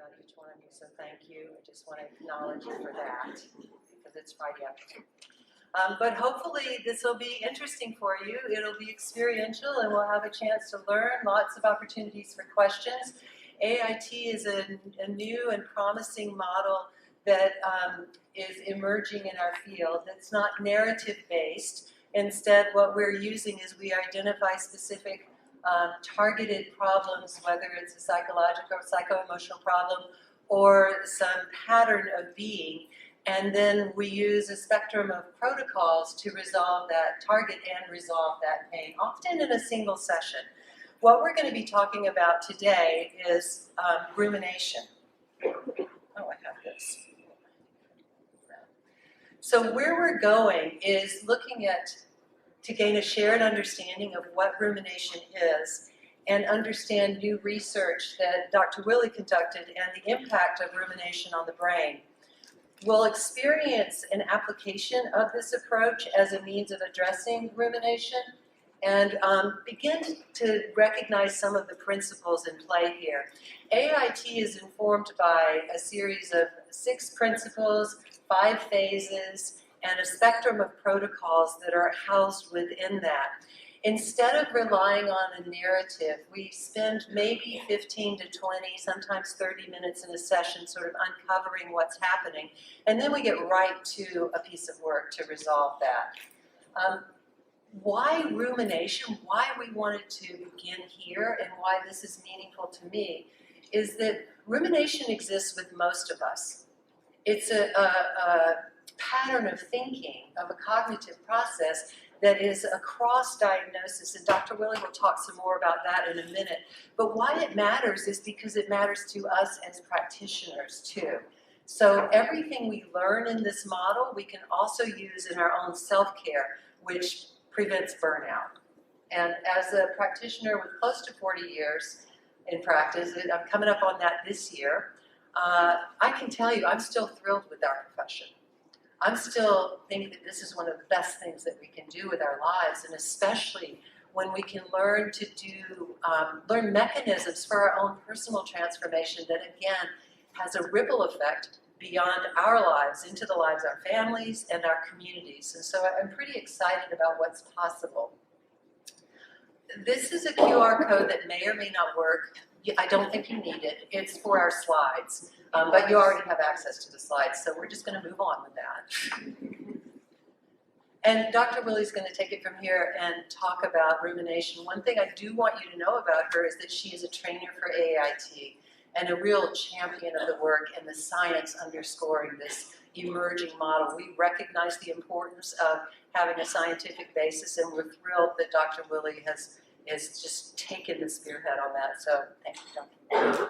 about each one of you, so thank you. I just want to acknowledge you for that, because it's Friday afternoon. But hopefully this will be interesting for you. It'll be experiential, and we'll have a chance to learn, lots of opportunities for questions. AAIT is a new and promising model that is emerging in our field. It's not narrative-based. Instead, what we're using is we identify specific targeted problems, whether it's a psychological or psycho-emotional problem or some pattern of being, and then we use a spectrum of protocols to resolve that target and resolve that pain, often in a single session. What we're going to be talking about today is rumination. Oh, I have this. So where we're going is looking at to gain a shared understanding of what rumination is and understand new research that Dr. Willie conducted and the impact of rumination on the brain. We'll experience an application of this approach as a means of addressing rumination and begin to recognize some of the principles in play here. AAIT is informed by a series of 6 principles, 5 phases, and a spectrum of protocols that are housed within that. Instead of relying on a narrative, we spend maybe 15 to 20, sometimes 30 minutes in a session sort of uncovering what's happening, and then we get right to a piece of work to resolve that. Why rumination, why we wanted to begin here, and why this is meaningful to me, is that rumination exists with most of us. It's a pattern of thinking, of a cognitive process that is a cross-diagnosis, and Dr. Willie will talk some more about that in a minute. But why it matters is because it matters to us as practitioners too. So everything we learn in this model, we can also use in our own self-care, which prevents burnout. And as a practitioner with close to 40 years in practice, I'm coming up on that this year, I can tell you I'm still thrilled with our profession. I'm still thinking that this is one of the best things that we can do with our lives, and especially when we can learn to learn mechanisms for our own personal transformation that, again, has a ripple effect beyond our lives, into the lives of our families and our communities. And so I'm pretty excited about what's possible. This is a QR code that may or may not work. I don't think you need it. It's for our slides. But you already have access to the slides, so we're just going to move on with that. And Dr. Willie's going to take it from here and talk about rumination. One thing I do want you to know about her is that she is a trainer for AAIT and a real champion of the work and the science underscoring this emerging model. We recognize the importance of having a scientific basis, and we're thrilled that Dr. Willie has just taken the spearhead on that. So thank you, Dr.